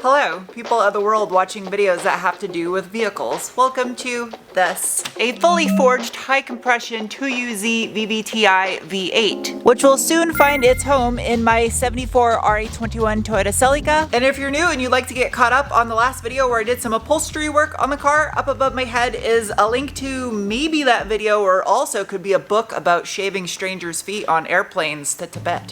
Hello, people of the world watching videos that have to do with vehicles. Welcome to this. A fully forged high compression 2UZ VVT-i V8, which will soon find its home in my 74 RA21 Toyota Celica. And if you're new and you'd like to get caught up on the last video where I did some upholstery work on the car, up above my head is a link to maybe that video, or also could be a book about shaving strangers' feet on airplanes to Tibet.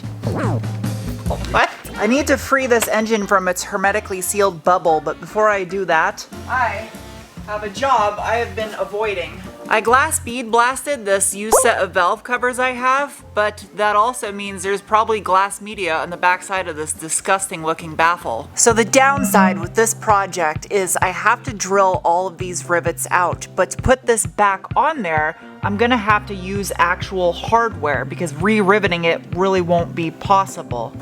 What? I need to free this engine from its hermetically sealed bubble, but before I do that, I have a job I have been avoiding. I glass bead blasted this used set of valve covers I have, but that also means there's probably glass media on the backside of this disgusting looking baffle. So the downside with this project is I have to drill all of these rivets out, but to put this back on there, I'm gonna have to use actual hardware because re-riveting it really won't be possible.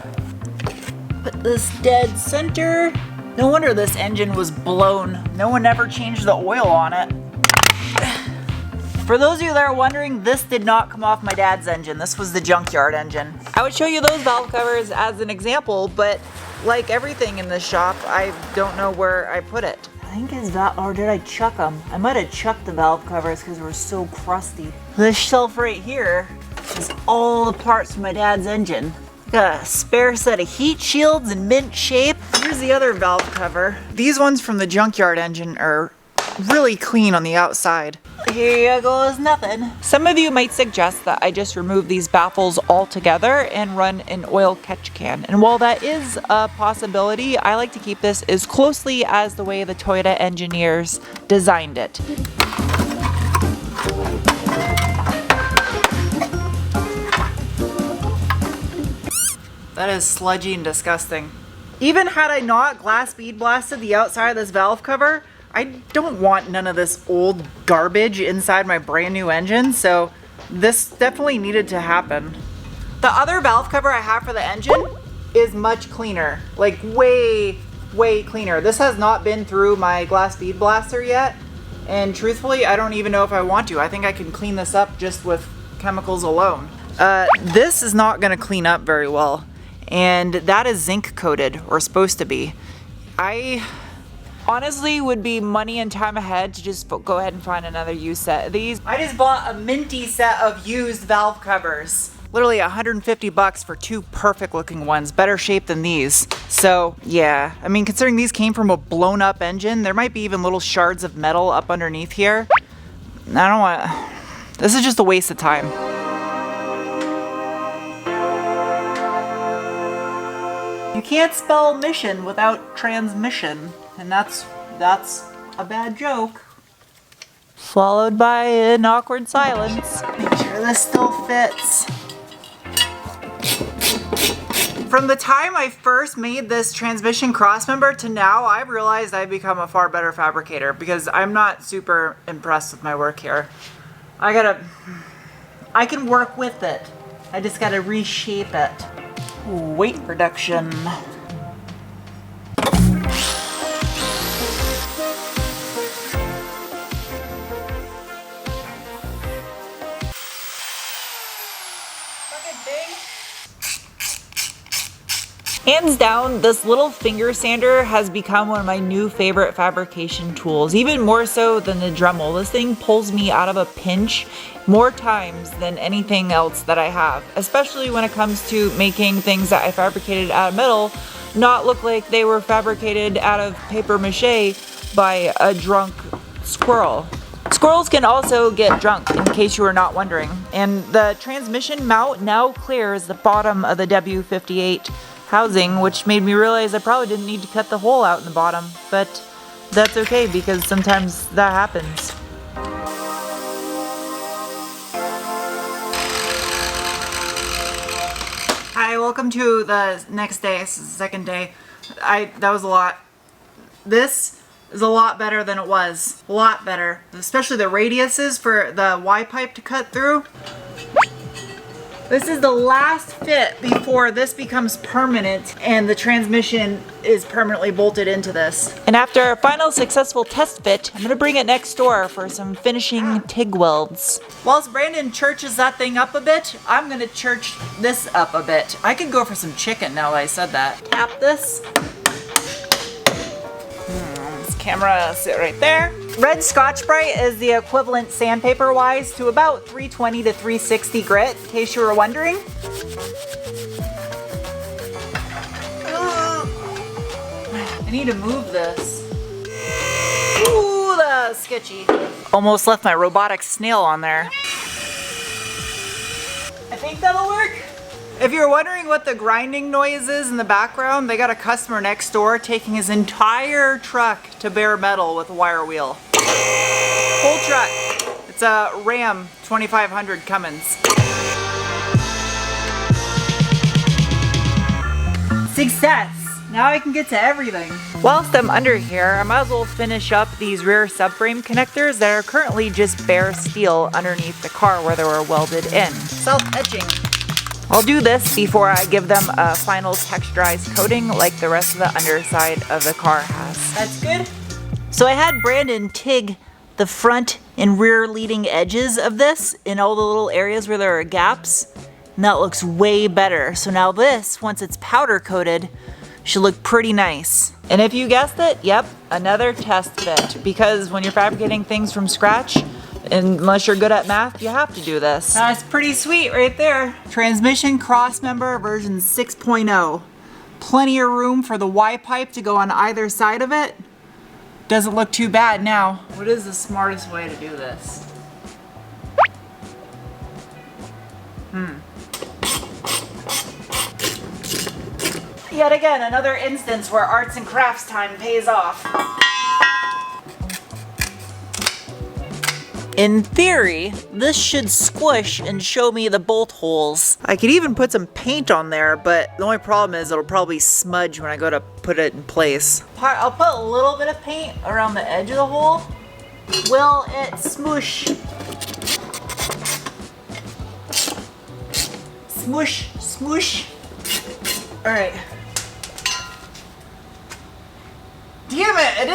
Put this dead center. No wonder this engine was blown. No one ever changed the oil on it. For those of you that are wondering, this did not come off my dad's engine. This was the junkyard engine. I would show you those valve covers as an example, but like everything in this shop, I don't know where I put it. I think his valve, or did I chuck them? I might have chucked the valve covers because they were so crusty. This shelf right here is all the parts from my dad's engine. Got a spare set of heat shields in mint shape. Here's the other valve cover. These ones from the junkyard engine are really clean on the outside. Here goes nothing. Some of you might suggest that I just remove these baffles altogether and run an oil catch can. And while that is a possibility, I like to keep this as closely as the way the Toyota engineers designed it. That is sludgy and disgusting. Even had I not glass bead blasted the outside of this valve cover, I don't want none of this old garbage inside my brand new engine, so this definitely needed to happen. The other valve cover I have for the engine is much cleaner, like way cleaner. This has not been through my glass bead blaster yet, and truthfully, I don't even know if I want to. I think I can clean this up just with chemicals alone. This is not gonna clean up very well, and that is zinc coated, or supposed to be. I honestly would be money and time ahead to just go ahead and find another used set of these. I just bought a minty set of used valve covers. Literally 150 bucks for two perfect looking ones, better shape than these. So yeah, I mean, considering these came from a blown up engine, there might be even little shards of metal up underneath here. I don't want, this is just a waste of time. You can't spell mission without transmission. And that's a bad joke. Followed by an awkward silence. Make sure this still fits. From the time I first made this transmission crossmember to now, I've realized I've become a far better fabricator because I'm not super impressed with my work here. I can work with it. I just gotta reshape it. Weight reduction. Hands down, this little finger sander has become one of my new favorite fabrication tools, even more so than the Dremel. This thing pulls me out of a pinch more times than anything else that I have, especially when it comes to making things that I fabricated out of metal not look like they were fabricated out of paper mache by a drunk squirrel. Squirrels can also get drunk, in case you were not wondering. And the transmission mount now clears the bottom of the W58 housing, which made me realize I probably didn't need to cut the hole out in the bottom, but that's okay because sometimes that happens. Hi, welcome to the next day. This is the second day. That was a lot. This is a lot better than it was. A lot better. Especially the radiuses for the Y-pipe to cut through. This is the last fit before this becomes permanent and the transmission is permanently bolted into this. And after a final successful test fit, I'm gonna bring it next door for some finishing TIG welds. Whilst Brandon churches that thing up a bit, I'm gonna church this up a bit. I could go for some chicken now that I said that. Tap this. camera sit right there. Red Scotch-Brite is the equivalent sandpaper-wise to about 320 to 360 grit, in case you were wondering. I need to move this. Ooh, that's sketchy. Almost left my robotic snail on there. I think that'll work. If you're wondering what the grinding noise is in the background, they got a customer next door taking his entire truck to bare metal with a wire wheel. Whole truck. It's a Ram 2500 Cummins. Success! Now I can get to everything. Whilst I'm under here, I might as well finish up these rear subframe connectors that are currently just bare steel underneath the car where they were welded in. Self-etching. I'll do this before I give them a final texturized coating like the rest of the underside of the car has. That's good. So I had Brandon TIG the front and rear leading edges of this in all the little areas where there are gaps. And that looks way better. So now this, once it's powder coated, should look pretty nice. And if you guessed it, yep, another test bit. Because when you're fabricating things from scratch, unless you're good at math, you have to do this. That's pretty sweet right there. Transmission cross member version 6.0. Plenty of room for the Y-pipe to go on either side of it. Doesn't look too bad now. What is the smartest way to do this? Yet again, another instance where arts and crafts time pays off. In theory, this should squish and show me the bolt holes. I could even put some paint on there, but the only problem is it'll probably smudge when I go to put it in place. I'll put a little bit of paint around the edge of the hole. Will it smoosh? Smoosh, smoosh. All right. Damn it, it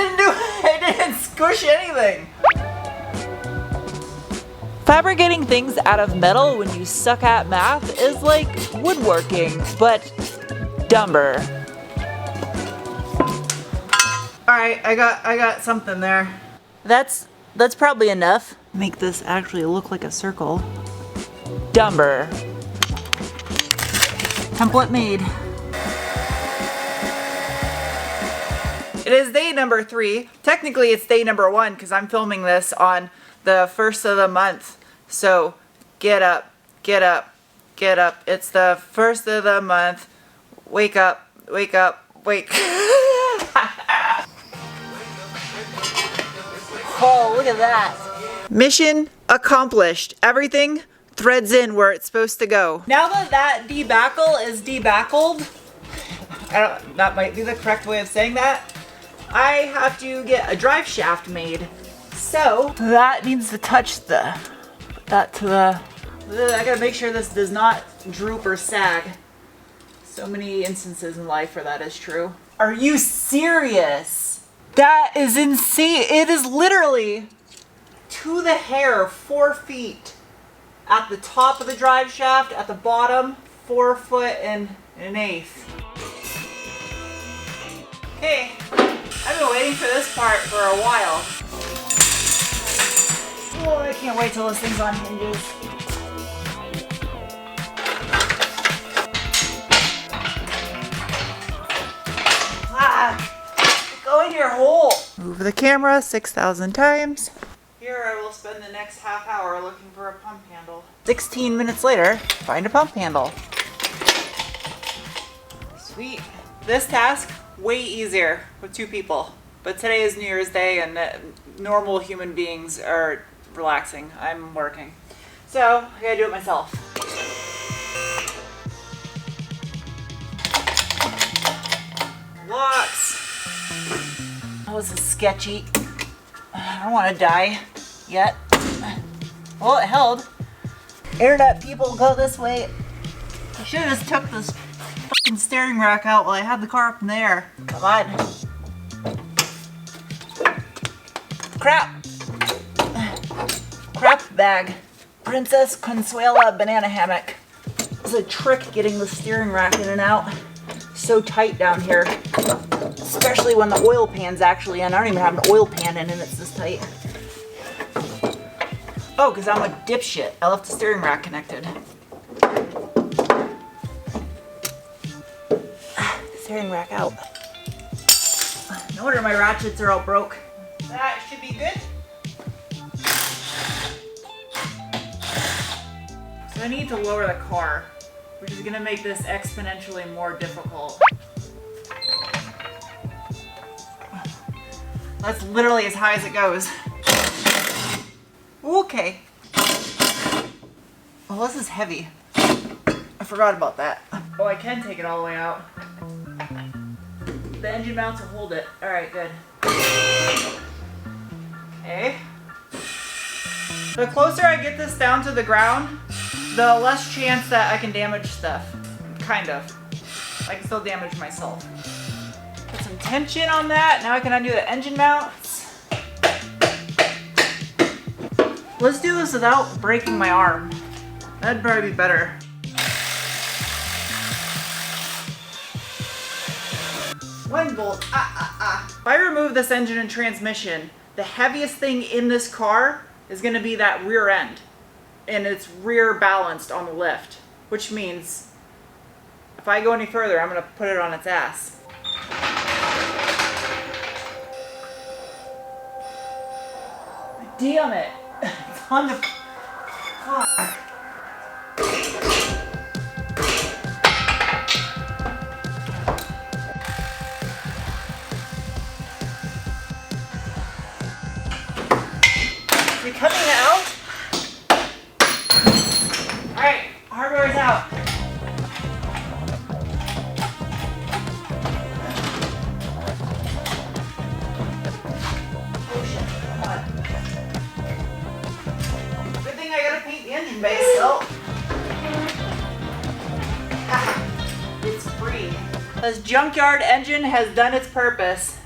didn't squish anything. Fabricating things out of metal when you suck at math is like woodworking, but dumber. All right, I got something there. That's probably enough. Make this actually look like a circle. Dumber. Template made. It is day number 3. Technically it's day number 1 because I'm filming this on the 1st of the month. So get up, get up, get up. It's the 1st of the month. Wake up, wake up, wake. Oh, look at that. Mission accomplished. Everything threads in where it's supposed to go. Now that that debackle is debackled, that might be the correct way of saying that, I have to get a drive shaft made. So that needs to touch I gotta make sure this does not droop or sag. So many instances in life where that is true. Are you serious? That is insane. It is literally to the hair 4 feet at the top of the drive shaft, at the bottom 4 foot and 1/8. Okay, I've been waiting for this part for a while. Oh, I can't wait till this thing's on hinges. Go in your hole. Move the camera 6,000 times. Here I will spend the next half hour looking for a pump handle. 16 minutes later, find a pump handle. Sweet. This task, way easier with 2 people. But today is New Year's Day and normal human beings are relaxing. I'm working. So I gotta do it myself. Locks. That was sketchy. I don't want to die yet. Well, it held. Internet people go this way. I should have just took this fucking steering rack out while I had the car up in the air. Come on. Crap. Crap bag. Princess Consuela banana hammock. It's a trick getting the steering rack in and out. So tight down here. Especially when the oil pan's actually in. I don't even have an oil pan in and it's this tight. Oh, because I'm a dipshit. I left the steering rack connected. Steering rack out. No wonder my ratchets are all broke. That should be good. So I need to lower the car, which is going to make this exponentially more difficult. That's literally as high as it goes. Okay. Oh, this is heavy. I forgot about that. Oh, I can take it all the way out. The engine mounts will hold it. Alright, good. Okay. The closer I get this down to the ground, the less chance that I can damage stuff. Kind of. I can still damage myself. Put some tension on that. Now I can undo the engine mounts. Let's do this without breaking my arm. That'd probably be better. One bolt. If I remove this engine and transmission, the heaviest thing in this car is going to be that rear end. And it's rear balanced on the lift. Which means if I go any further, I'm going to put it on its ass. Damn it. It's on the... Fuck. Is it coming out? Alright, hardware's out. Oh shit, come on. Good thing I gotta paint the engine bay still. It's free. This junkyard engine has done its purpose.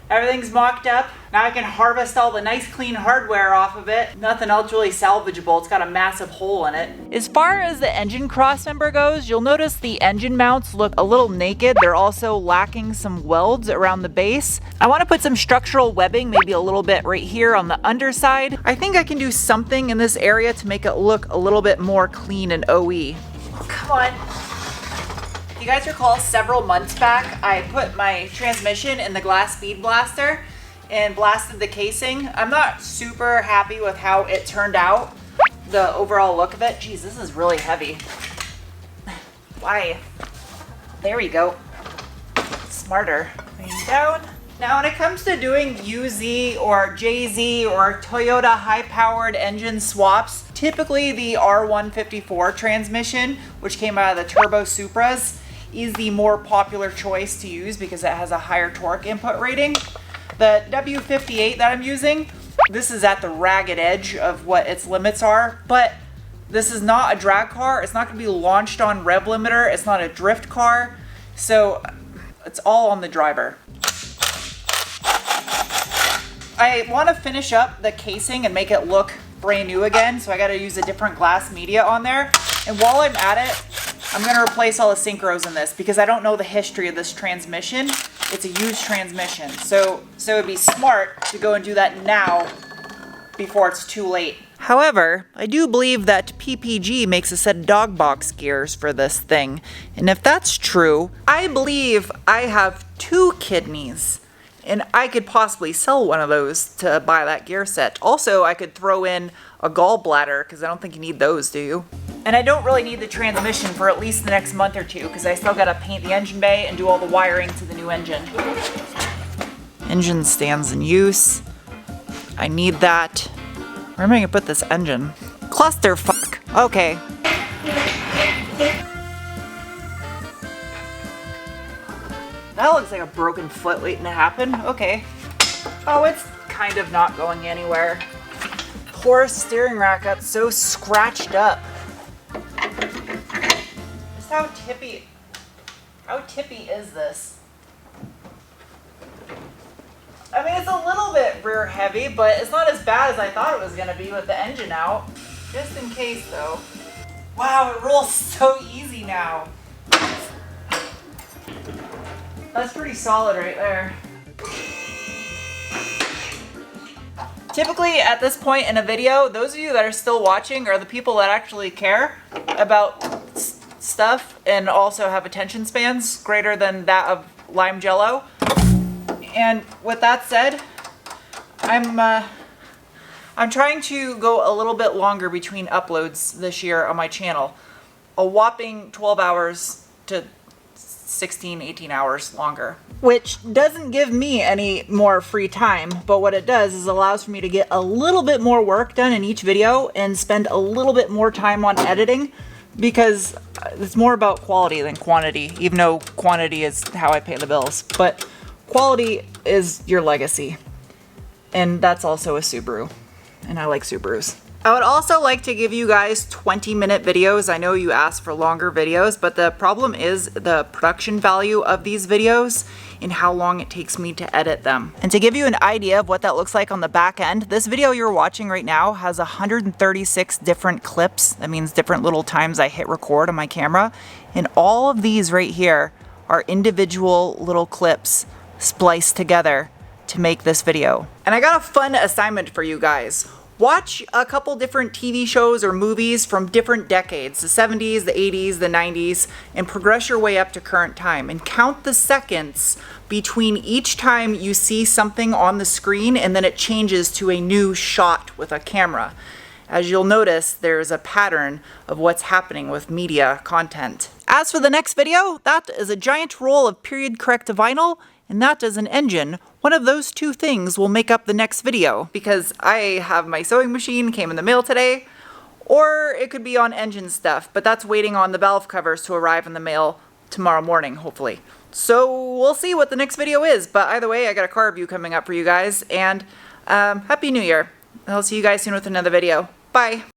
Everything's mocked up. Now I can harvest all the nice clean hardware off of it. Nothing else really salvageable. It's got a massive hole in it. As far as the engine crossmember goes, you'll notice the engine mounts look a little naked. They're also lacking some welds around the base. I want to put some structural webbing, maybe a little bit right here on the underside. I think I can do something in this area to make it look a little bit more clean and OE. Oh, come on. You guys recall several months back, I put my transmission in the glass speed blaster and blasted the casing. I'm not super happy with how it turned out, the overall look of it. Jeez, this is really heavy. Why? There we go. Smarter. Lean down. Now when it comes to doing UZ or JZ or Toyota high-powered engine swaps, typically the R154 transmission, which came out of the Turbo Supras, is the more popular choice to use because it has a higher torque input rating. The W58 that I'm using, this is at the ragged edge of what its limits are, but this is not a drag car. It's not going to be launched on rev limiter. It's not a drift car, so it's all on the driver. I want to finish up the casing and make it look brand new again, so I got to use a different glass media on there. And while I'm at it, I'm going to replace all the synchros in this because I don't know the history of this transmission. It's a used transmission, so it'd be smart to go and do that now before it's too late. However, I do believe that PPG makes a set of dog box gears for this thing, and if that's true, I believe I have 2 kidneys. And I could possibly sell one of those to buy that gear set. Also, I could throw in a gallbladder, because I don't think you need those, do you? And I don't really need the transmission for at least the next month or 2, because I still gotta paint the engine bay and do all the wiring to the new engine. Engine stands in use. I need that. Where am I gonna put this engine? Clusterfuck. Okay. That looks like a broken foot waiting to happen. Okay. Oh, it's kind of not going anywhere. Poor steering rack got so scratched up. Just how tippy is this? I mean, it's a little bit rear heavy, but it's not as bad as I thought it was gonna be with the engine out. Just in case though. Wow, it rolls so easy now. That's pretty solid right there. Typically at this point in a video, those of you that are still watching are the people that actually care about stuff and also have attention spans greater than that of lime jello. And with that said, I'm trying to go a little bit longer between uploads this year on my channel. A whopping 12 hours to 16, 18 hours longer. Which doesn't give me any more free time, but what it does is allows for me to get a little bit more work done in each video and spend a little bit more time on editing, because it's more about quality than quantity, even though quantity is how I pay the bills. But quality is your legacy. And that's also a Subaru. And I like Subarus. I would also like to give you guys 20-minute videos. I know you asked for longer videos, but the problem is the production value of these videos and how long it takes me to edit them. And to give you an idea of what that looks like on the back end, this video you're watching right now has 136 different clips. That means different little times I hit record on my camera. And all of these right here are individual little clips spliced together to make this video. And I got a fun assignment for you guys. Watch a couple different TV shows or movies from different decades, the 70s, the 80s, the 90s, and progress your way up to current time. And count the seconds between each time you see something on the screen and then it changes to a new shot with a camera. As you'll notice, there's a pattern of what's happening with media content. As for the next video, that is a giant roll of period correct vinyl, and that is an engine. One of those two things will make up the next video, because I have my sewing machine, came in the mail today, or it could be on engine stuff, but that's waiting on the valve covers to arrive in the mail tomorrow morning, hopefully. So we'll see what the next video is, but either way, I got a car review coming up for you guys, and Happy New Year. I'll see you guys soon with another video. Bye!